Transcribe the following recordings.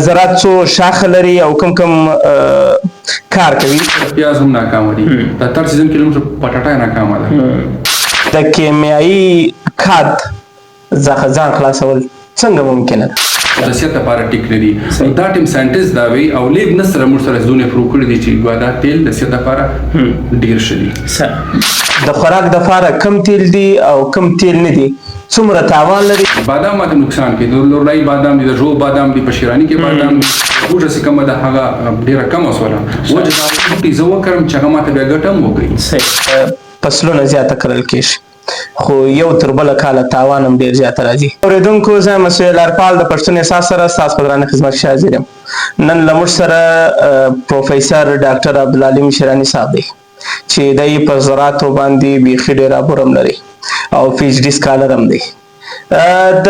زراعت څو شاخه لري او کوم کار کوي؟ پیاز هم ناکامه دي. دا تر سیزن کې لمر پټاټا ناکامه ده. د کیمیاوي کاد څخه ځان خلاصول څنګه ممکنه ده؟ د صحت لپاره ټیک نه دي. دا ټیم ساینټیسټ دا وی او لیب نه سره موږ سره زونه پرو کړی دي چې دا تیل د صحت لپاره ډیر ښه دي. د خوراک د لپاره کم تیل دي او کم تیل نه دي، څومره تاوان لري؟ بادام ماته نقصان کوي. د لورای بادام دي، د جو بادام دي، په شیرانی کې بادام دي. وجه څه کومه ده هغه ډیره کم وسوله. وجه دا چې زه وکړم چې هغه ماته بیا ګټم وکړي. فصلونه زیاته کرل کېږي خو یو تر بله کاله تاوان هم ډېر زیاته راځي. اورېدونکو زه یم سوهېل حریفال د پښتون احساس سره ستاسو په درانه خدمت کې حاضر یم. نن له موږ سره پروفیسر ډاکټر عبدالعلیم شیراني صاحب دی چې دی په زراعتو باندې بیخي ډېر عبور هم لري او پی ایچ ډي سکالر هم دی.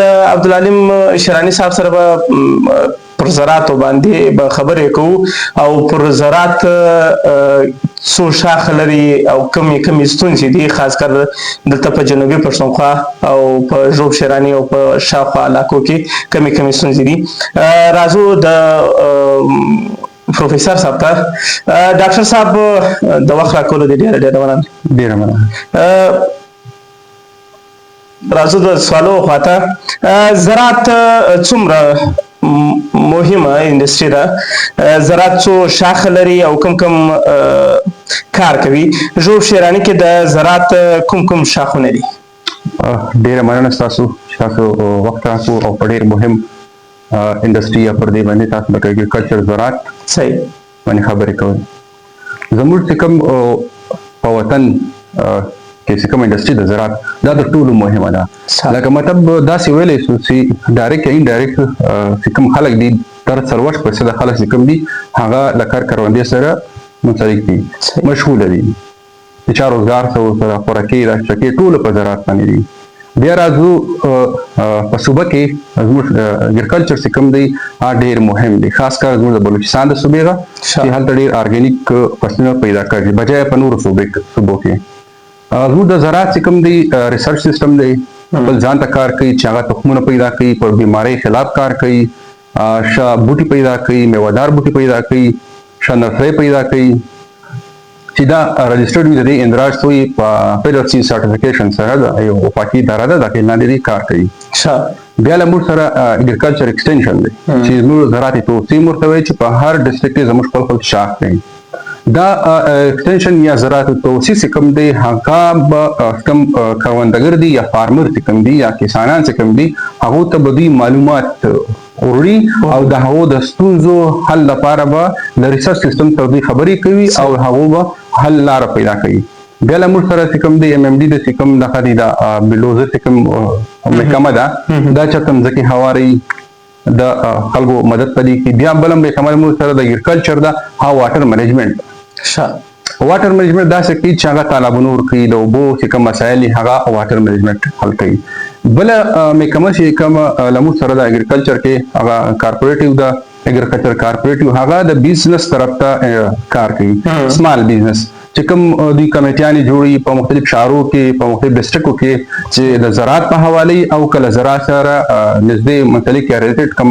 د عبدالعلیم شیراني صاحب سره به پر زراعتو باندې به خبرې کوو او پر زراعت څو شاخه لري او کمې ستونزې دي، خاص کر دلته په جنوبي پښتونخوا او په ژوب شیراني او په شاوخوا علاقو کې کمې ستونزې دي. راځو د پروفیسر صاحب ته. ډاکټر صاحب د وخت راکولو دي ډېره مننه. راځو د سوالو خواته. زراعت څومره مهمه انډسټري ده؟ زراعت څو شاخه لري او کوم کار کوي؟ ژوب شیراني کې د زراعت کوم شاخونه دي؟ ډیره مننه تاسو وخت راکو او په ډیر مهم انډسټري پر دې باندې تاسو د اګریکلچر زراعت صحیح باندې خبرې کوئ. زموږ چې کوم په وطن کې چې کوم انډسټري د زراعت دا د ټولو مهمه ده. لکه مطلب داسې ویلی شو چې ډایرکټ یا انډایرکټ چې کوم خلک دي تر 40% د خلک چې کوم دي هغه له کار کروندې سره منسلک دي، مشغوله دي، د چا روزګار سره خوراکي راشتکي ټولو په زراعت باندې دي. بیا راځو په صوبه کې زموږ اګریکلچر چې کوم دی ډېر مهم دی، خاص کر زموږ د بلوچستان د صوبې څخه چې هلته ډېر ارګینیک فصلونه پیدا کړي بجای په نورو صوبو کې. زموږ د زراعت چې کوم دی ریسرچ سیستم دی، خپل ځان ته کار کوي چې هغه تخمونه پیدا کوي، پر بیمارۍ خلاف کار کوي، ښه بوټي پیدا کوي، میوهدار بوټي پیدا کوي، ښه نرسرۍ پیدا کوي چې دا رجسټرډ وي. د دې اندراج ته وایي په فیډرل سیډ سرټیفیکیشن سره یو وفاقي اداره ده، د هغې لاندې کار کوي. بیا له موږ سره اګریکلچر ایکسټینشن دی چې زموږ زراعتي توسعې ورته وایي چې په هر ډسټرکټ کې زموږ خپل شاخ دی. دا ایکسټینشن یا زراعت توسعې چې کوم دی هغه به کوم کروندګر دي یا فارمر چې کوم دي یا کسانان چې کوم دي هغو ته به دوی معلومات وروړي او د هغو د ستونزو حل لپاره به د ریسرچ سیستم ته دوی خبرې کوي او هغو به حل لاره پیدا کوي. بیا له موږ سره چې کوم دی MMD د چې کوم دغه دی د بلوزر چې کوم محکمه ده دا چېرته مځکې هواري د خلکو مدد پدې کې. بیا بله محکمه موږ سره د اګریکلچر ده او واټر مینجمنټ. واټر مینجمنټ داسې کوي چې هغه تالابونه ورکوي، د اوبو چې کوم مسایل دي هغه واټر مینجمنټ حل کوي. بله محکمه چې کوم له موږ سره د اګریکلچر کې هغه کارپوریټیو ده، اګریکلچر کارپوریټیو هغه د بزنس طرف ته کار کوي، سمال بزنس چې کوم دوی کمیټیانې جوړوي په مختلف ښارو کې په مختلف ډسټرکټو کې چې د زراعت په حواله او کله زراعت سره نږدې منسلک یا ریلیټډ کوم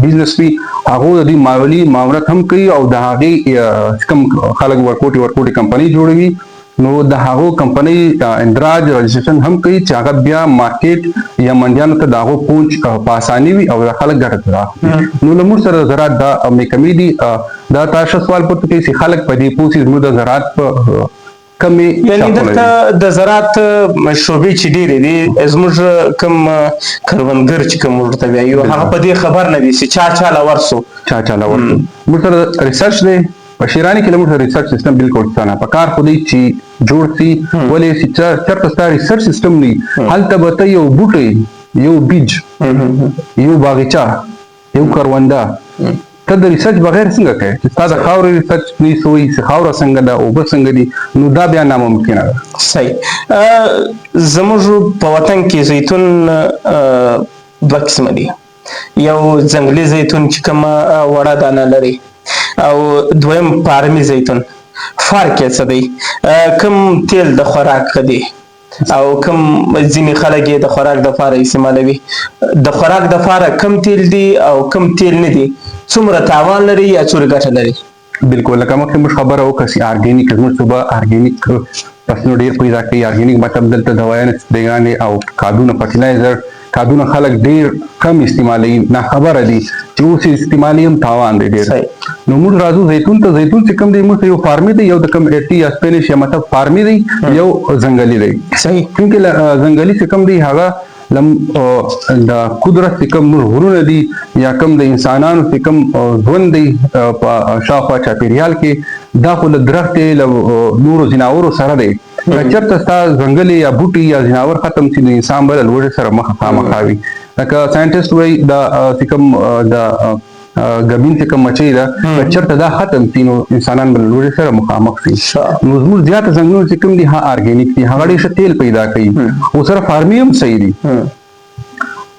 بزنس وي هغو د دوی مالي معاونت هم کوي او د هغې کوم خلک ورکوټي کمپنۍ جوړوي نو د هغو کمپنۍ اندراج رجسټریشن هم کوي چې هغه بیا مارکیټ یا منډیانو ته د هغو پوچ په اساني وي او د خلک ګټه ترې اخلي. نو له موږ سره د زراعت دا محکمې دي. دا تاسو سوال پورته کوي چې خلک په دې پوه شي زموږ د زراعت په کمې یعنې دلته د زراعت شعبې چې ډېرې دي زموږ کوم کروندګر چې کوم ورته وایي هغه په دې خبر نه دي چې چا له ورسو موږ سره ریسرچ دی. په شیراني کې له موږ سره ریسرچ سیستم بالکل څه په کار خو دی چې جوړ شي ولې چې چېرته ستا ریسرچ سیستم نه وي هلته به ته یو بوټی، یو بیج، یو باغچه، یو کرونده ته د ریسرچ بغیر څنګه کوې چې ستا د خاورې ریسرچ نه وي چې خاوره څنګه ده، اوبه څنګه دي، نو دا بیا ناممکنه ده. صحیح. زموږ په وطن کې زیتون دوه قسمه دي، یو ځنګلي زیتون چې کومه وړه دانه لري او دویم فارمي زیتون. فرق یې څه دی؟ کوم تیل د خوراک دی او کوم ځینې خلک یې د خوراک دپاره استعمالوي؟ د خوراک دپاره کم تیل دي او کم تیل نه دي، څومره تاوان لري یا څومره ګټه لري؟ بالکل لکه مخکې موږ خبره وکړه چې ارګینیک زموږ صوبه ارګینیک فصلونه ډېر پیدا کوي. ارګینیک مطلب دلته دوایانې سپرېګانې او کادونه فرټیلایزر کادونه خلک ډېر کم استعمالوي، ناخبره دي چې اوس استعمالي هم تاوان دی ډېر. نو موږ راځو زیتون ته. زیتون چې کوم دی موږ یو فارمي دی، یو د کوم 80 یا سپینش یا مطلب فارمي دی، یو ځنګلي دی. صحیح. چونکې ځنګلي چې کوم دی هغه د قدرت چې کوم غرونه دي یا کوم د انسانانو چې کوم ژوند دی په شاوخوا چاپېریال کې، دا خو له درختې له نورو ځناورو سره دی. که چېرته ستا ځنګل یا بوټي یا ځناور ختم شي نو انسان به له لوږې سره مخامخ وي. لکه ساینټسټ وایي دا چې کوم د ګبین چې کوم مچۍ ده، که چېرته دا ختم شي نو انسانان به له لوږې سره مخامخ شي. نو زموږ زیاته ځنګلونه چې کوم دي هغه ارګینیک دي، هغه ډېر ښه تیل پیدا کوي او سره فارمي هم صحیح دي.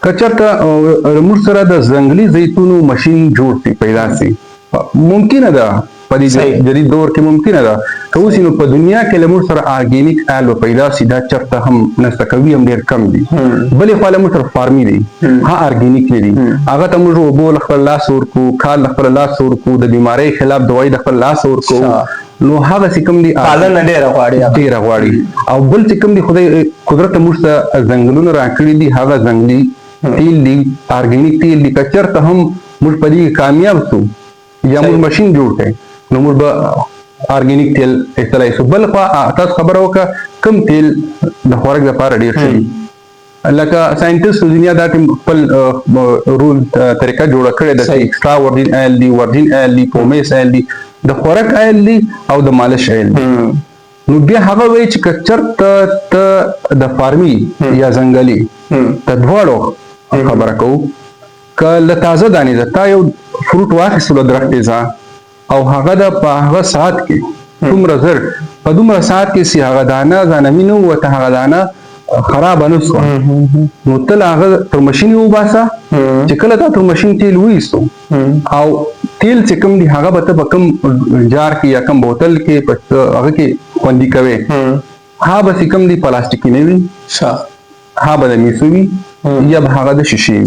که چېرته موږ سره د ځنګلي زیتونو مشین جوړ شي، پیدا شي، ممکنه ده په دې جدید دور کې ممکنه ده که اوس نو په دنیا کې له موږ سره ارګینیک آیل به پیدا شي. دا چېرته هم نشته، کوي هم ډېر کم دي. بلې خوا له موږ سره فارمي دی، ها ارګینیک نه دي. هغه ته موږ اوبو له خپل لاس ورکو، کال له خپل لاس ورکو، د بیمارۍ خلاف دوايي د خپل لاس ورکو. نو هغه چې کوم دي پالنه ډېره غواړي. او بل چې کوم دي خدای قدرت موږ ته ځنګلونه راکړي دي، هغه ځنګلي تیل دي، ارګینیک تیل دي. که چېرته هم موږ په دې کامیاب شو یا موږ ماشین جوړ کړي نو موږ به ارګینیک تیل استعمالوي شو. بل خوا تاسو خبره وکړه کوم تیل د خوراک لپاره ډېر ښه دي. لکه ساینټسټ دنیا دا خپل رول طریقه جوړه کړې ده چې ایکسټرا ورجین آیل دي، ورجین آیل دي، پومیس آیل دي، د خوراک آیل دي او د مالش آیل دي. نو بیا هغه وایي چې که چېرته ته د فارمي یا ځنګلي د دواړو خبره کوو، که له تازه دانې ده تا یو فروټ واخیستو له درختې ځه او هغه د په هغه ساعت کې څومره زر په دومره ساعت کې چې هغه دانه زانمي نه ووته، هغه دانه خرابه نه شوه، نو تل هغه تر ماشین وباسه چې کله تا تر ماشین تیل وایستو او تیل چې کوم دي هغه به ته په کوم جار کې یا کوم بوتل کې هغه کې خوندي کوې. هغه به چې کوم دي پلاستیکي نه وي، هغه به د میسو وي یا به هغه د شیشې وي.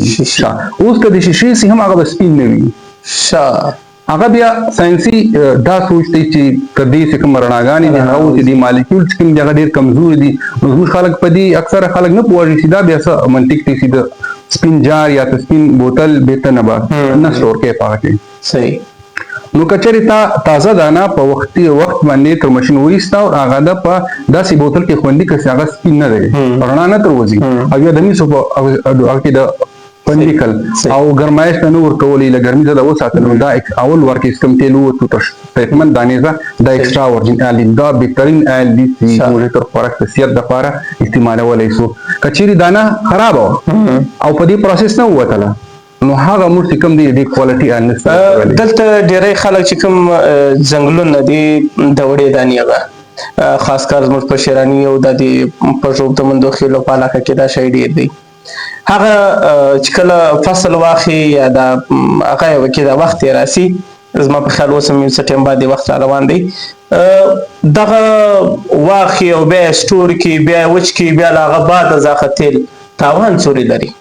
اوس که د شیشې سي هم هغه به سپین نه وي. هغه بیا ساینسي دا سوچ دی چې که دې چې کوم رڼاګانې دي هغه اوس دي مالیکول چې کوم دي هغه ډېر کمزوري دي. نو زموږ خلک په دې اکثره خلک نه پوهېږي چې دا بیا څه منطق دی چې د سپین جار یا د سپین بوتل بېرته نه به نه سټور کوې په هغه کې. صحیح. نو که چېرې تا تازه دانه په وخت باندې تر ماشین وایسته او هغه ده په داسې بوتل کې خوندي کړه چې هغه سپین نه دی، رڼا نه تر وځي، او یا د میسو په هغه کې د پنډیکل او ګرمایش ته نه ورکولې، له ګرمي ته د وساتلو. دا اول ورکې چې کوم تیل ووتو تر صحتمند دانې ځه، دا ایکسټرا ورجین آیل دي، دا بهترین آیل دي چې موږ تر خوراک د صحت دپاره استعمالولی شو. که چېرې دانه خرابه وه او په دې پروسس نه ووتله نو هغه موږ چې کوم دی د کوالټي آیل نشته. دلته ډېری خلک چې کوم ځنګلونه دي د وړې دانې هغه خاص کار زموږ په شیراني او د دې پټروب د مندوخیلو په علاقه کې دا شی ډېر دی. هغه چې کله فصل واخلي یا د هغه یو کې د وخت یې راسي، زما په خیال اوس هم یو څه ټایم بعد وخت را روان دی، دغه واخلي او بیا یې سټور کړي، بیا یې وچ کړي، بیا له هغه بعد ځاخه تیل تاوان څورې لري.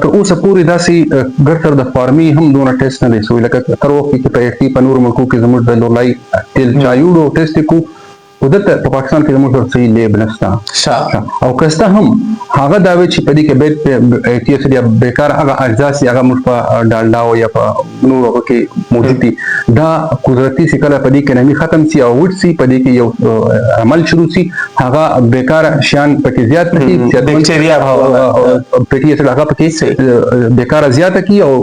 تر اوسه پورې داسې ګرتر د فارمي هم دونه ټیسټ نه دی سوی. لکه تر وخت کې چې په نورو ملکو کې زموږ د لورلای تیل چا یوړو ټیسټ یې کړو، خو دلته په پاکستان کې زموږ سره صحیح لیب نشته، او که شته هم هغه دا وایي چې په دې کې بیټ یا بیکار هغه اجزا چې هغه موږ په ډالډا او یا په نورو هغه کې موجود دي، دا قدرتي چې کله په دې کې نمي ختم شي او وچ شي، په دې کې یو عمل شروع شي، هغه بیکار شیان پکې زیات کړي، پکې هغه پکې بیکاره زیاته کړي او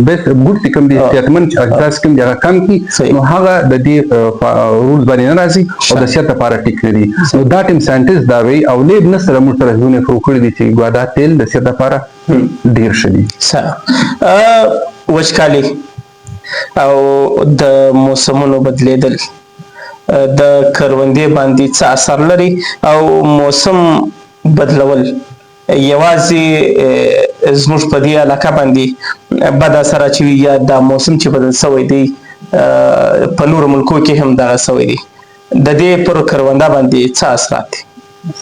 بیسټ ګوډ چې کوم دي صحتمند اجزا چې کوم دي هغه کم کړي، نو هغه د دې رولز باندې نه راځي او د صحت لپاره ټیک لري. نو دا ټیم ساینټسټ دا وایي او لیب نه سره موږ سره ژوند پروف کړي دي چې ګوا دا تیل د صحت لپاره ډېر ښه دي. وچکالي او د موسمونو بدلیدل د کروندې باندې څه اثر لري، او موسم بدلول یوازې زموږ په دې علاقه باندې بد اثر اچوي یا دا موسم چې بدل شوی دی په نورو ملکو کې هم دغه شوی دی، د دې پر کرونده باندې څه اثرات دي؟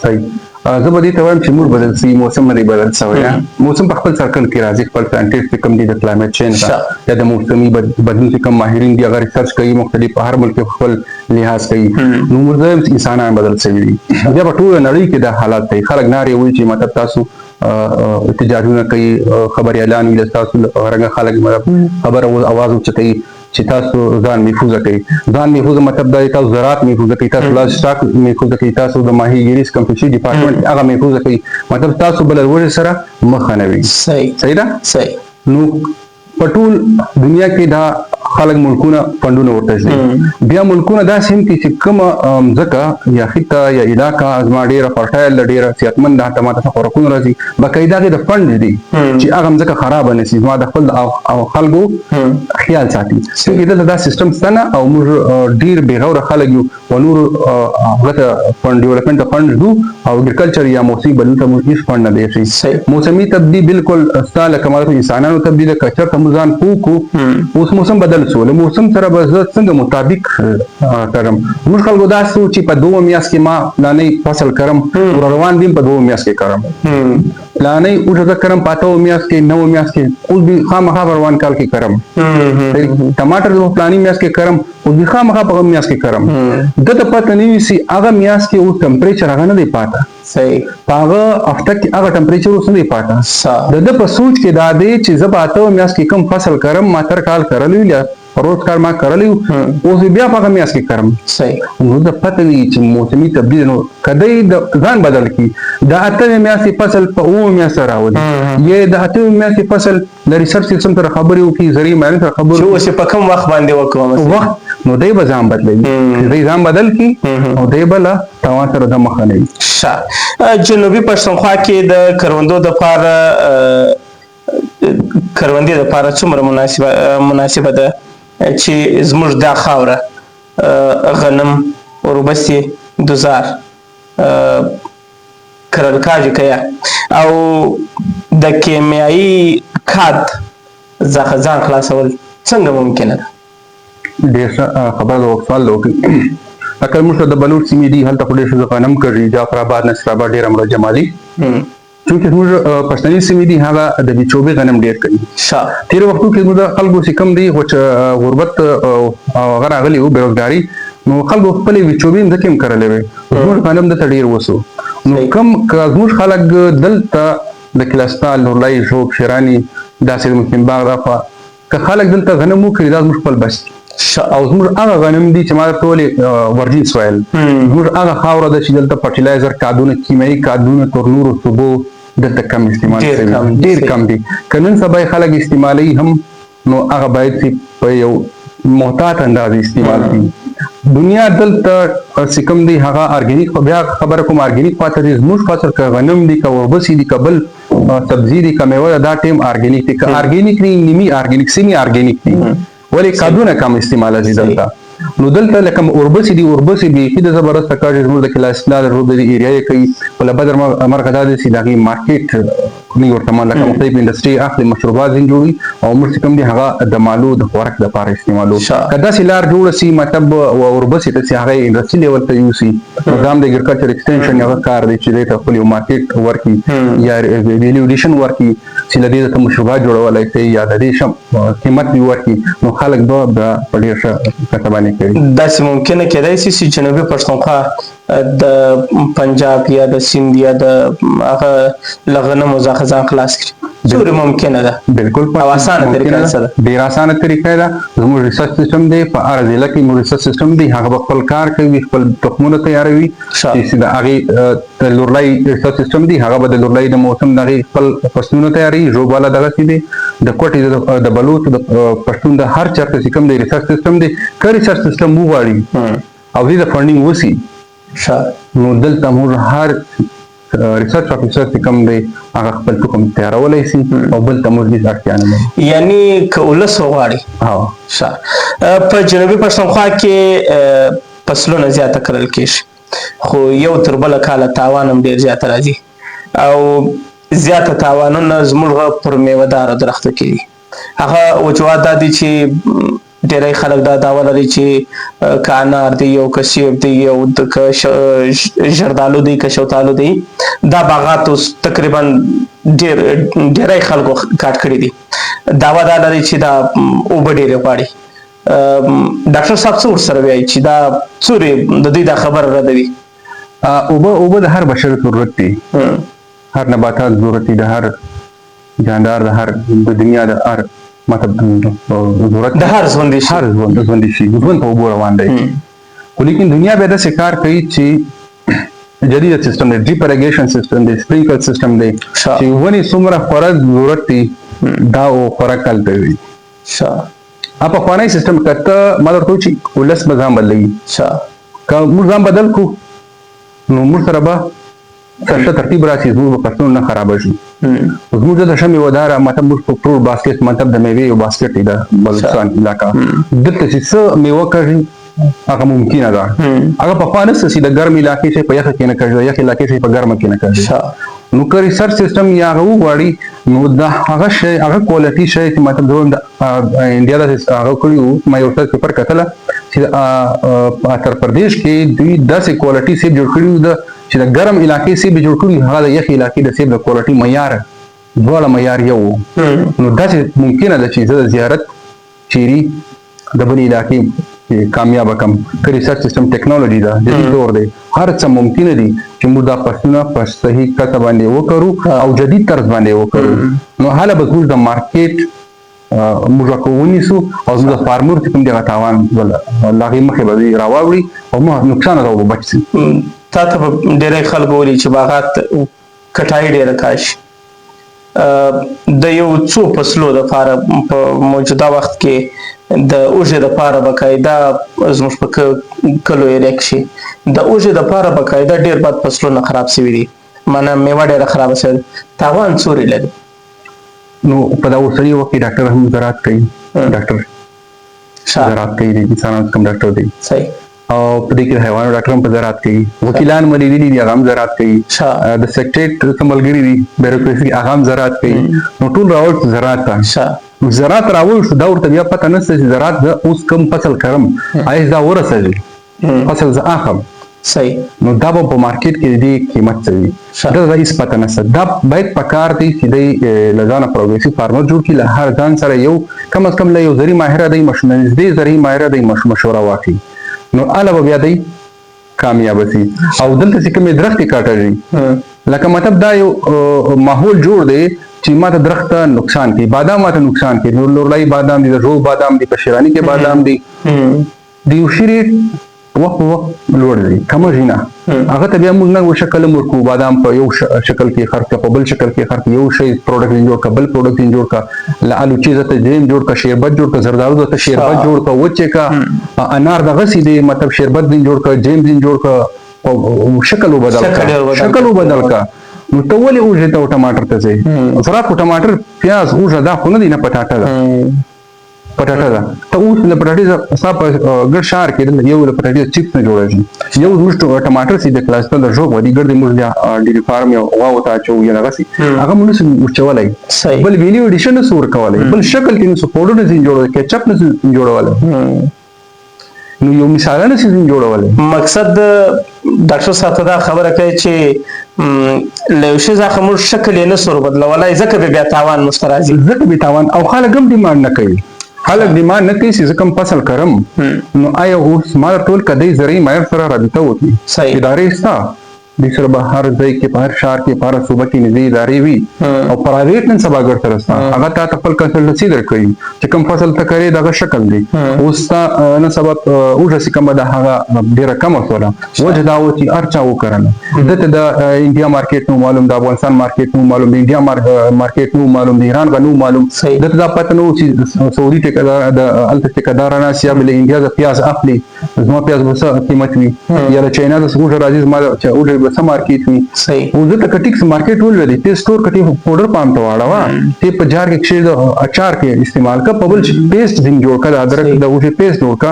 صحیح. زه به دې ته وایم چې موږ بدل سوي موسم نه دی بدل سوی موسم په خپل سرکل کې راځي خپل ساینټسټ چې کوم دي د کلایمټ چینج یا د موسمي بدلون چې کوم ماهرین دي هغه ریسرچ کوي مختلف په هر ملک خپل لحاظ کوي نو موږ انسانان بدل سوي دي بیا په ټوله نړۍ کې دا حالات دی خلک نارې وایي چې مطلب تاسو احتجاجونه کوي خبري اعلان وي تاسو رنګه خلک خبر اواز اوچتوي چې تاسو ځان محفوظه کوي ځان محفوظه مطلب دا تاسو زراعت محفوظه کوي تاسو لاس سټاک محفوظه کوي تاسو د ماهیګیری کم فشري ډپارټمنټ هغه محفوظه کوي مطلب تاسو بل ورور سره مخ نه وي صحیح ده صحیح نو په ټول دنیا کې دا خلک ملکونه فندونه ورته دي بیا ملکونه داسې هم چې کوم ځکه یا خطه یا علاقه زما ډیره فرټایل ډیره صحتمند ده ته ماته خوراکونه راځي باقاعده د فند دي چې هغه ځکه خراب نه شي زما د خپل او خلکو خیال ساتي چې دا سیستم ستنه او موږ ډیر بغور خلک یو ونور هغه فند ډیولپمنٹ فند دو او اګریکلچر یا موسمي بدلون ته موږ هیڅ فند نه دی شي موسمي تبدیل بالکل ستاله کمال انسانانو تبدیل کچر ته مزان کو اوس موسم بدل سو له موسم سره به زه څنګه مطابق کړم موږ خلکو دا سوچ چې په 2 میاشت کې ما لانې فصل کړم روان دي په 2 میاشت کې کړم لانې اوجه کړم په 8 میاشت کې 9 میاشت کې اوس به خامخا روان کال کې کړم ټماټر په پلاني میاشت کې کړم اوس به خامخا په میاشت کې کړم دته پته نه وي سي هغه میاشت کې اوس ټمپریچر هغه نه دی پاته صحیح هغه هفته کې هغه ټمپریچر اوس نه دی پاته د په سوچ کې دا دی چې زه په 8 میاشت کې کم فصل کړم ما تر کال کړلی یا روز کار ما کړلی اوس بیا په میاشت کې کړم صحیح نو د پته وي چې موسمي تبدیل نو کدی د ځان بدل کی د 8 میاشت فصل په 9 میاشت راوړي یې د 8 میاشت فصل د ریسرچ سیستم سره خبرې وکړي ذریعہ معنی سره خبرې اوس په کوم وخت باندې وکوم وخت نو دی به ځان بدلوي دی ځان بدل کی او دی بل توان سره د مخ نه جنوبي پښتونخوا کې د کروندو د لپاره کروندې د لپاره څومره مناسبه ده چې زموږ دا خاوره غنم وربسي دوزار کرل کاږي کیا او د کیمیاوي کاد څخه ځان خلاصول څنګه ممکنه ده ډېر خبره د سوال وکړي اکل موږ د بلوچ سیمې دي هلته خو ډېر غنم کوي جعفرآباد نصرآباد ډېر امر جمالي چونکه موږ پښتني سیمې دي هغه د بیچوبې غنم ډېر کوي تیر وختو کې موږ خلکو چې کم دي خو غربت او هغه راغلي وو بیروزګاري نو خلکو خپل بیچوبې ځکه هم کړلې وي موږ غنم د ډېر وسو نو کم موږ خلک دلته د کلاستا لورلای شوب شیرانی داسې ممکن باغ راخوا که خلک دلته غنم وکړي دا موږ خپل بس او زموږ هغه غنم دي چې ما ټولې ورجین سویل زموږ هغه خاوره ده چې دلته فرټیلایزر کادونه کیمیاوي کادونه تر نورو صوبو دلته کم استعمال کوي ډېر کم دي که نن سبا خلک استعمالوي هم نو هغه باید چې په یو محتاط انداز استعمال کړي دنیا دلته چې کوم دی هغه ارګینیک بیا خبره کوم ارګینیک پاتې دي زموږ فصل که غنم دي که وربسي دي که بل سبزي دي که میوه دا ټیم ارګینیک دي که ارګینیک نه نیمي ارګینیک سیمي ارګینیک دي ولې کادونه کم استعمال دي دلته نو دلته لکه اوربسي دي اوربسي بیخي د زبردست کار زموږ د کلاسلا د روب د ایریا کوي ولا بدر مرکز د سي دغه مارکیټ نه ورته مال لکه مختلف انډستری اخلي مشروبات جوړي او موږ کوم دي هغه د مالو د خوراک د لپاره استعمالو کدا سي لار جوړ سي مطلب اوربسي ته هغه انډستری لیول ته یو سي پروګرام د اګریکلچر ایکسټنشن یو کار دی چې د خپل مارکیټ ورکی یا ویلیو ایډیشن ورکی چې لدې ته مشروبات جوړولای شي یا د دې قیمت ورکی نو خلک دا په ډیر ښه کتابانه داسې ممکنه کېدای شي چې جنوبي پښتونخوا د پنجاب یا د سیند یا د هغه له غنمو څخه ځان خلاص کړي څومره ممکنه ده بالکل او اسانه طریقه سره ډېر اسانه طریقه ده زموږ ریسرچ سیستم دی په هر ضلع کې موږ ریسرچ سیستم دی هغه خپل کار کوي خپل تخمونه تیاروي چې د هغې لورلای ریسرچ سیستم دی هغه به د لورلای د موسم د هغې خپل فصلونه تیاروي ژوبواله دغسې دی د کوټې د بلوچ د پښتون د هر چېرته چې کوم دی ریسرچ سیستم دی که ریسرچ سیستم وغواړي او دې د فنډینګ وسي نو دلته موږ هر ریسرچ افیسر چې کوم دی هغه خپل تخم تیارولی شي او بل ته موږ هېڅ اړتیا نه لري یعنې که ولس وغواړي په جنوبي پښتونخوا کې فصلونه زیاته کرل کېږي خو یو تر بله کاله تاوان هم ډېر زیاته راځي او زیاته تاوانونه زموږ پر میوه داره درخته کې دي هغه وجوهات دا دي چې ډېری خلک دا دعوه لري چې که انار دی او که سیب دی او که ژردالو دی که شوتالو دی دا باغات اوس تقریبا ډېری خلکو کاټ کړي دي. دعوه دا لري چې دا اوبه ډېرې غواړي. ډاکټر صاحب څه ورسره وایي چې دا څورې د دوی دا خبره ردوي؟ اوبه د هر بشر ضرورت دی، هر نباتات ضرورت دی، د هر جاندار، د هر د دنیا د هر مطلب ضرورت د هر ژوندي شي، هر ژوندي شي ژوند په اوبو روان دی. خو لیکن دنیا بیا داسې کار کوي چې جدید سیستم دی، ډریپ اریګیشن سیستم دی، سپرینکل سیستم دی چې ونې څومره خوراک ضرورت دی دا خوراک هلته وي. پخوانی سیستم که ته ما درته وایي چې ولس به ځان بدلوي، که موږ ځان بدل کړو نو موږ سره به څه ترتیب راشي، زموږ به فصلونه نه خرابه شي. زموږ دلته ښه میوهداره مطلب موږ په ټول باسکټ مطلب د میوې یو باسکټ دی د بلوچستان علاقه، دلته چې څه میوه کړي هغه ممکنه ده. هغه پخوا نشته چې د ګرم علاقې شی په یخه کې نه کړي، یخ علاقې شی په ګرمه کې نه کړي. نو که ریسرچ سیستم یا هغه وغواړي نو دا هغه شی هغه کوالټي شی چې مطلب زه د انډیا داسې هغه کړي وو، ما یو څه پیپر کتله چې په اتر پردیش کې دوی داسې کوالټي سیب جوړ کړي وو چې د ګرم علاقې سیب جوړ کړي، هغه د یخ علاقې د سیب د کوالټي معیار دواړه معیار یو وو. نو داسې ممکنه ده چې زه د زیارت چیري د بلې علاقې کامیابه کم. که ریسرچ سیستم ټیکنالوژي ده، جدید دور دی، هر څه ممکنه دي چې موږ دا فصلونه په صحیح کچه باندې وکړو او جدید طرز باندې وکړو. نو هله به زموږ د مارکیټ موږ ونیسو او زموږ د فارمر چې کوم دغه تاوان له هغې مخې به دوی راواوړي او نقصان ته به بچ شي. تا ته به ډېری خلک ویلي چې باغات کټایي ډېره کاشي. د یو څو فصلو دپاره په موجوده وخت کې د اوږې دپاره باقاعده زموږ په کلو ایریا کښې د اوږې دپاره باقاعده ډېر بد فصلونه خراب شوي دي، معنی میوه ډېره خرابه شوې ده. تاوان څورې لري؟ نو په دا اوسني وخت کې ډاکټر هم زراعت کوي، ډاکټر زراعت کوي، د انسانانو کم ډاکټر دی صحیح، او په دې کې د حیوانو ډاکټر هم په زراعت کوي، وکیلان مې لیدلي دي هغه هم زراعت کوي، د سیکریټریټ څه ملګري دي بیوروکراسي هغه هم زراعت کوي. نو ټول راوړ زراعت ته زراعت راوړ شو، دا ورته بیا پته نشته چې زراعت زه اوس کوم فصل کرم آیا دا ورسېږي فصل زه اخلم صحیح، نو دا به په مارکیټ کې د دې قیمت څه وي دا هیڅ پته نشته. دا باید په کار دی چې دی له ځانه پروګریسیو فارمر جوړ کړي، له هر ځان سره یو کم از کم له یو زرعي ماهره دی نږدې زرعي ماهره دی مشوره واخلي، نو هله به بیا دی کامیابه شي. او دلته چې کومې درختې کاټوي لکه مطلب دا یو ماحول جوړ دی چې ماته درخت ته نقصان کوي، بادام ماته نقصان کوي، لورلای بادام دي، د ژوو بادام دي، په شیراني کې بادام دي، د یو شي ریټ وخت په وخت لوړ دی کمېږي نه، هغه ته بیا موږ نه شکل هم ورکوو، بادام په یو شکل کې خرڅ کړه، په بل شکل کې خرڅ کړه، یو شی پروډکټ یې جوړ کړه، بل پروډکټ یې جوړ کړه، له الوچې ځته جیم جوړ کړه، شربت جوړ کړه، زردالو ځته شربت جوړ کړه، وچې کړه، انار دغسې دی مطلب شربت دې جوړ کړه، جیم دې جوړ کړه، شکل وبدل کړه، شکل وبدل کړه. نو ته ولې اوږې ته او ټماټر ته ځې؟ زراعت خو ټماټر پیاز اوږه دا خو نه دی، نه پټاټه ده، پټاټه ده. ته اوس له پټاټې ستا په ګډ ښار کې یو له پټاټې چپس نه جوړېږي، یو زموږ ټماټر چې د کلاستر د ژوب ودي ګرد موږ د ډیری فارم یو غواو ته اچوو یا دغسې هغه موږ نسو ورچولی، بل ویلیو ایډیشن نسو ورکولی، بل شکل کې نسو پوډر نسو جوړولی، کیچپ نسو جوړولی، نو یو مثالونه نسو جوړولی. مقصد ډاکټر صاحب ته دا خبره کوي چې له یو شي څخه موږ شکل یې نسو وربدلولی، ځکه به بیا تاوان موږ ته راځي، ځکه به تاوان. او خلک هم ډیمانډ نه کوي، خلک ډیمانډ نه کوي چې زه کوم فصل کرم. نو آیا اوس ما ټول کدی زرعي ماهر سره رابطه وکړي، ادارې شته دې سره به هر ځای کې په هر ښار کې په هره صوبه کې نږدې ادارې وي، او پرایویټ نن سبا ګډ سره شته، هغه تا ته خپل کنسلټنسي درکوي چې کوم فصل ته کرې دغه شکل دی. اوس تا نن سبا اوږه چې کومه ده هغه ډېره کمه شوله، وجه دا و چې هر چا وکرله، دته د انډیا مارکیټ نو معلوم، د افغانستان مارکیټ نو معلوم، د انډیا مارکیټ نو معلوم، د ایران نو معلوم، دته دا پته نو چې سعودي ټیکدار د هلته ټیکدار راناسي یا له انډیا د پیاز اخلي، زما پیاز به څه قیمت وي، یا له چاینا د اوږه راځي زما اوږه څه مارکیټ وي. او زه ته کټیکس مارکیټ ولولې ته سٹور کټي پاوډر پام ته واړه ته په جار کې کښې اچار کې استعمال کا، په بل پیسټ ځین جوړ کا، د ادرک د اوږې پیسټ جوړ کا،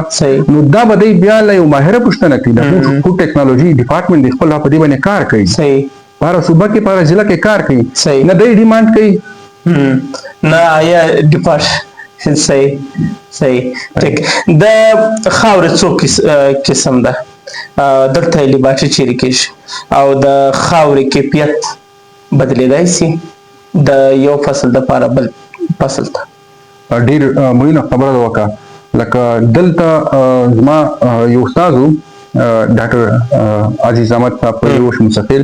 نو دا به دی بیا له یو ماهره پوښتنه کوي، د فوډ ټیکنالوژي ډپارټمنټ دی خپل په دې باندې کار کوي، پاره صوبه کې پاره ضلع کې کار کوي، نه دی ډیمانډ کوي نه آیا صحیح ټیک. د خاورې څو قسم ده؟ دلته یې لیباټري چیرې کېږي او د خاورې کیفیت بدلېدای شي د یو فصل دپاره بل فصل ته؟ ډېر مهمه خبره ده وکړه. لکه دلته زما یو استاد و ډاکټر عزیز احمد صاحب په یو سوهېل،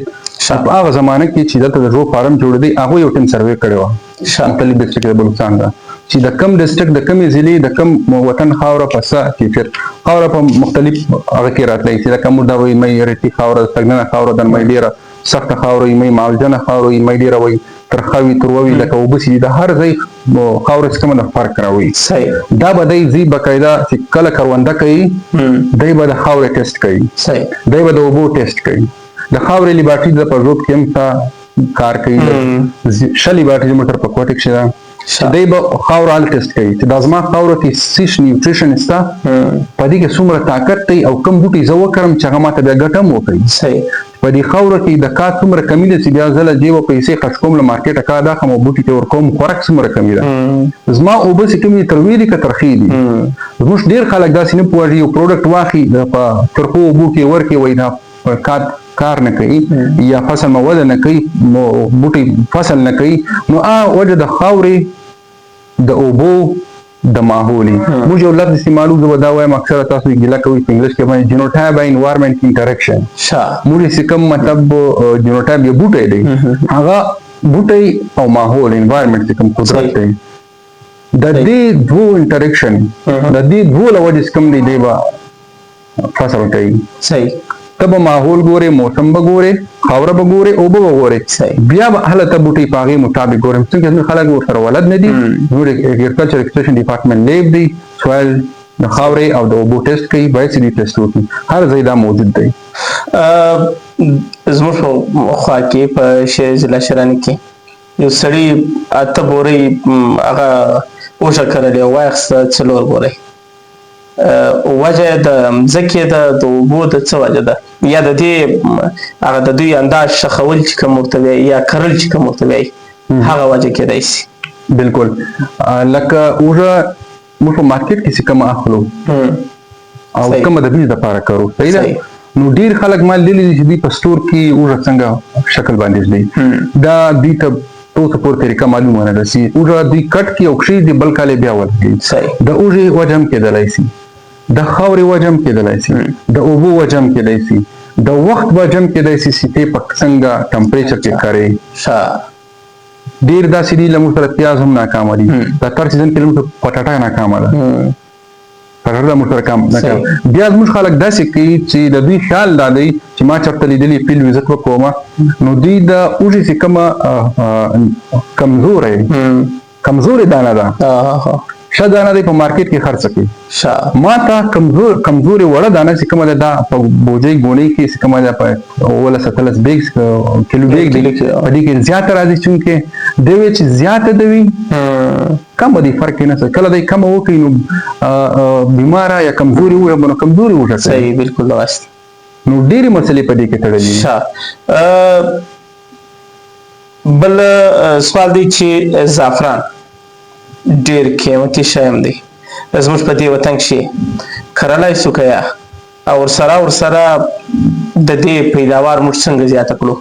په هغه زمانه کې چې دلته د ژوو فارم جوړ دی هغوی یو ټیم سروې کړې وه مختلف ډسټرکټ د بلوچستان ده چې د کم ډسټرکټ د کمې ضلعې د کم وطن خاوره په څه کیفیت خاوره په مختلف هغه کې راتلی چې لکه موږ دا وایي مۍ ریتي خاوره سږننه خاوره ده مۍ ډېره سخته خاوره وي مۍ معالجنه خاوره وي مۍ ډېره وي ترخه وي تروه وي لکه اوبه چې دي د هر ځای خاوره چې کومه ده فرق راوي. دا به دی ځي باقاعده چې کله کرونده کوي دی به د خاورې ټیسټ کوي دی به د اوبو ټیسټ کوي د خاورې لیباټري د پرزوب کې هم کار کوي ښه لیباټري موټر په کوټه کښې ده دی به خاوره هله ټیسټ کوي چې دا زما خاوره کې څه نیوټریشن شته په دې کې څومره طاقت دی او کوم بوټي زه وکرم چې هغه ماته بیا ګټه هم وکړي په دې خاوره کې د کار څومره کمي ده چې بیا زه له دې به پیسې خرڅ کوم له مارکېټه کار دا کوم بوټي ته ورکوم خوراک څومره کمي ده زما اوبه چې کومې تروې دي که ترخې دي زموږ ډېر خلک داسې نه پوهېږي یو پروډکټ واخلي په ترخو اوبو کې ورکړي وایي دا کار نه کوي یا فصل مو وده نه کوي بوټي فصل نه کوي نو وجه د خاورې د اوبو د ماحولي موږ یو لفظ استعمالو زه به دا وایم اکثره تاسو یې ګیله کوئ په انګلیش کې باندې جینوټایپ انوایرمنټ انټریکشن موږ چې کوم مطلب جینوټایپ یو بوټی دی هغه بوټی او ماحول انوایرمنټ چې کوم قدرت دی د دې دوو انټریکشن د دې دوو له وجې چې کوم دی دی به فصل کوي ته به ماحول ګورې موسم به ګورې خاوره به ګورې اوبه به ګورې بیا به هله ته بوټي په هغې مطابق ګورې څنګه زموږ خلک ورسره ولد نه دي زموږ اګریکلچر ایکسټنشن ډپارټمنټ لیب دی سوهېل د خاورې او د اوبو ټیسټ کوي باید چې دوی ټیسټ وکړي هر ځای دا موجود دی. زموږ په خوا کې په ضلع شراني کې یو سړي 8 بورۍ هغه اوښه کرلې واخیسته 4 بورۍ وجه د ځمکې د اوبو د څه وجه ده یا د دې هغه د دوی انداز شخول چې کوم ورته وایي یا کرل چې کوم ورته وایي هغه وجه کېدای شي. بالکل لکه اوږه موږ په مارکېټ کې چې کومه اخلو او کومه د بیز دپاره کرو صحیح ده نو ډېر خلک ما لیدلي دي چې دوی په سټور کې اوږه څنګه شکل باندې ږدي دا دوی ته تو پور طریقه معلومه نه ده چې اوږه دوی کټ کړي او کښېږدي بل کال یې بیا ورکوي د اوږې وجه هم کېدلی شي د خاورې وجه هم کېدلی شي د اوبو وجه هم کېدی شي د وخت وجه هم کېدی شي چې ته په څنګه ټمپریچر کې کرې ډېر داسې دي له موږ سره پیاز هم ناکامه دي د تر سیزن کې موږ پټاټه ناکامه ده پټاټه موږ سره کام ناکامه بیا زموږ خلک داسې کوي چې د دوی خیال دا دی چې ما چېرته لیدلي فیلډ وزټ وکړمه نو دوی د اوږې چې کومه کمزورې دانه ده ښه دانه دی په مارکېټ کې خرڅه کوي ما ته کمزورې وړه دانه چې کومه ده دا په بوجۍ ګونۍ کې چې کومه ده په 17 بیګ کیلو بیګ دی په دې کې زیاته راځي چونکې دی وایي چې زیاته ده وي کمه دی فرق یې نشته کله دی کمه وکړي نو بیماره یا کمزوري ووایي نو کمزوري وټه صحیح بالکل راست نو ډېرې مسلې په دې کې تړلي بل سوال دی چې زعفران ډېر قیمتي شی هم دی زموږ په دې وطن کښې کرلی شو که یا او ورسره د دې پیداوار موږ څنګه زیاته کړو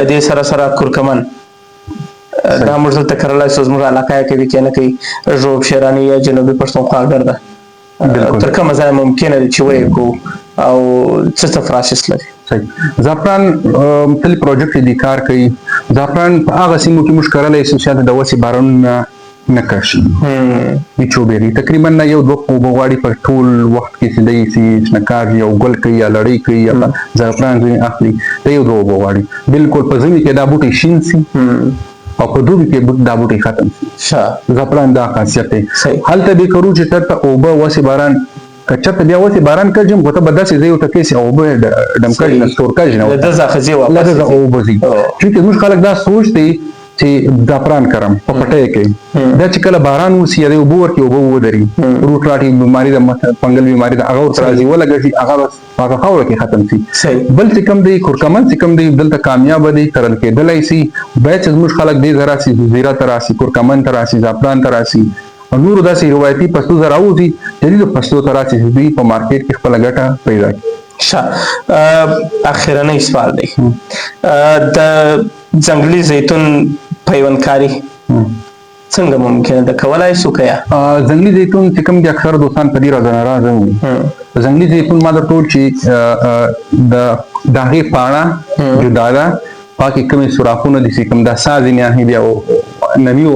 له دې سره کورکمن دا موږ دلته کرلی شو زموږ علاقه یې کوي که نه کوي ژوب شیراني یا جنوبي پښتونخوا ګرده تر کومه ځایه ممکنه ده چې ویې کړو او څه پروسس لري. زعفران مختلف پروجیکټ دي کار کوي زعفران په هغه سیمو کې موږ کرلی شو چې د وسې بارانونه نه کشي چوبېري تقریبا نه یو 2 اوبه غواړي په ټول وخت کې چې دی شنکار یا ګل کوي یا لړۍ کوي یا زعفران ځینې اخلي دی یو 2 اوبه غواړي بالکل په ژمي کې دا بوټی شین سي او په دوبي کې دا بوټی ختم سي زعفران دا خاصیت دی هلته دې کرو چې چېرته اوبه وسې باران که چېرته بیا وسې باران کړي خو ته به داسې ځای ورته کوې چې اوبه ډم کړي نه سټور کړي نه له ده څخه اوبه ځي چونکې زموږ خلک دا سوچ دی چې زعفران کرم په پټۍ کې دا چې کله باران وسي یا د اوبو ورکړي اوبه ودري روټ راټي بیماري ده فنګل بیماري ده هغه ورته راځي ولګېږي هغه بس هغه خاوره کې ختم شي بل چې کوم دی کورکمن چې کوم دی دلته کامیابه دی کرل کېدلی شي باید چې زموږ خلک دې ته راسي زیره ته راسي کورکمن ته راسي زعفران ته راسي نور داسې روایتي پښتو زه راوځي جدیدو پښتو ته راشي چې دوی په مارکیټ کې خپله ګټه پیدا کړي. اخرنی سوال دی د ځنګلي زیتون پیوندکاري څنګه ممکنه ده، کولای شو که یا؟ ځنګلي زیتون چې کوم دي اکثره دوستان په دې راځه ناراضه وي. ځنګلي زیتون ما درته وویل چې د هغې پاڼه جدا ده، پاکې کومې سوراخونه دي چې کوم دا ساز ناحیې دي او نوي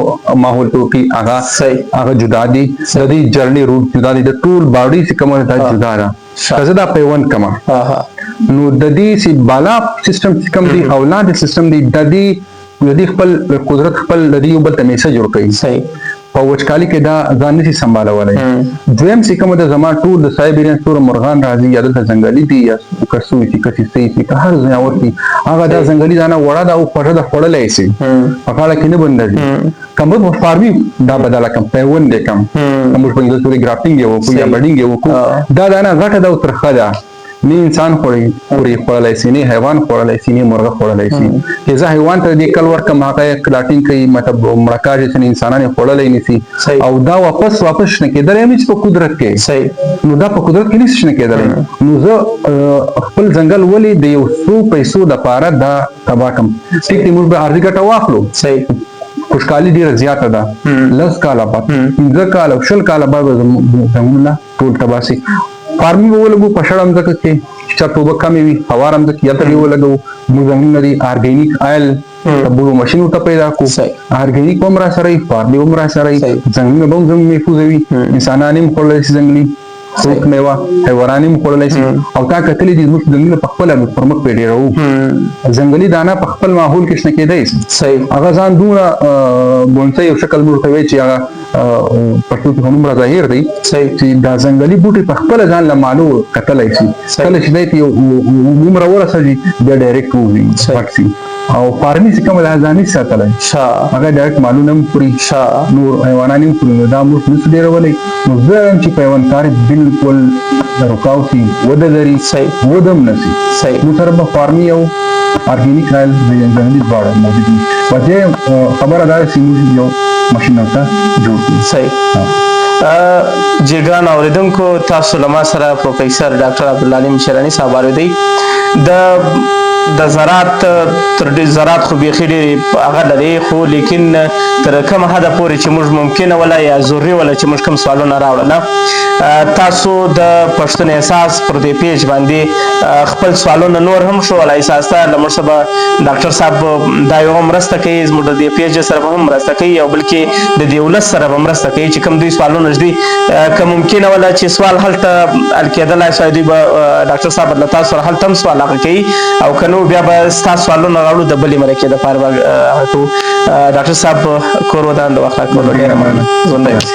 ماحول ټوکي هغه جدا دي، د دې جرني روټ جدا دي، د ټول باډي چې کومه دا جدا ده. که زه دا پیوند کړم نو د دې چې بالا سیستم چې کوم دی او لاندې سیستم دی د دې خپل قدرت خپل د دې یو بل ته میسج ورکوي. په وچکالي کې دا ځان نشي سنبالولی. دویم چې کومه ده زما ټول د سایبیرین ستوره مرغان راځي یا دلته ځنګلي دي یا که څه وي چې کسیستې چې که هر ځناور دي هغه دا ځنګلي دانه وړه ده او خوږه ده خوړلی شي په غاړه کې نه بندوي. که موږ په فارمي دا بدله کړم پیوند یې کړم که موږ په انګلیسي تورې ګرافټینګ یې وکړو یا بډینګ یې وکړو دا دانه غټه ده او ترخه ده، نه انسان خوړلی شي نه حیوان خوړلی شي نه مرغه خوړلی شي. چې زه حیوان ته دې کل ورکړم هغه یې کلاټینګ کوي مطلب مړه کاږي چې انسانان یې خوړلی نه شي او دا واپس شنه کېدلی هم چې په قدرت کې نو دا په قدرت کې نشي شنه کېدلی. نو زه خپل ځنګل ولې د یو څو پیسو دپاره دا تباه کړم. ټیک دی موږ به ارضي ګټه واخلو، خوشحالي ډېره زیاته ده، 10 کاله بعد 15 کاله او 20 کاله بعد به زموږ ټول تباه شي. فارمي به ولګو په شړه مځکه کې چې رطوبت کمې وي هوار مځکه کې هلته به ولګو. موږ ځنګلونه دي ارګینیک آیل د بوډو ماشین ورته پیدا کړو، ارګینیک به هم راسره وي، فارمي به هم راسره وي، ځنګلونه به هم زموږ محفوظ وي، انسانان هم خوړلی شي ځنګلي څوک میوه حیوانان هم خوړلی شي. او تا کتلي دي زموږ ځنګلونه په خپله پر مخ پرې ډېروو، ځنګلي دانه په خپل ماحول کې شنه کېدی شي هغه ځان دومره بونڅی او شکل موږ ته وایي چې هغه پښتو کې هم ظاهر دی چې دا ځنګلي بوټي په خپله ځان له مالو کتلی شي. کله چې دی یو عمره ورسېږي بیا ډایرکټ ووځي پټ شي. او فارمي چې کومه ده ځان نشي ساتلی هغه ډایرکټ مالونه هم خوري نور حیوانان هم خوري. نو دا موږ نشو ډېرولی. نو زه وایم چې پیوندکاري بالکل رکاو شي وده لري وده هم نه شي. موږ سره به فارمي او ارګینیک آیل ځنګلي دواړه موجود وي. په دې خبره دا ده چې موږ یو ماشین ورته جوړ کړو. جګران اوریدونکو تاسو له ما سره پروفیسر ډاکټر عبدالعلیم شیراني صاحب اورېدئ. د زراعت تر ډېر زراعت خو بیخي ډېرې هغه لري خو لیکن تر کومه حده پورې چې موږ ممکنه وله یا ضروري وله چې موږ کوم سوالونه راوړله تاسو د پښتون احساس پر دې پیج باندې خپل سوالونه نور هم ښوولی. احساس ته له موږ سره به ډاکټر صاحب دا یو مرسته کوي زموږ د دې پیج سره به هم مرسته کوي او بلکې د دې ولس سره به مرسته کوي چې کوم دوی سوالونه دي که ممکنه وله چې سوال هلته حل کېدلی شوی دوی به ډاکټر صاحب له تاسو سره هلته هم سوال هغه کوي او که نو بیا به ستا سوالونه راوړو د بلې مرکې دپاره به هغه کوو. ډاکټر صاحب کوربه د وخت راکولو ډېره مننه. ژوندی اوسئ.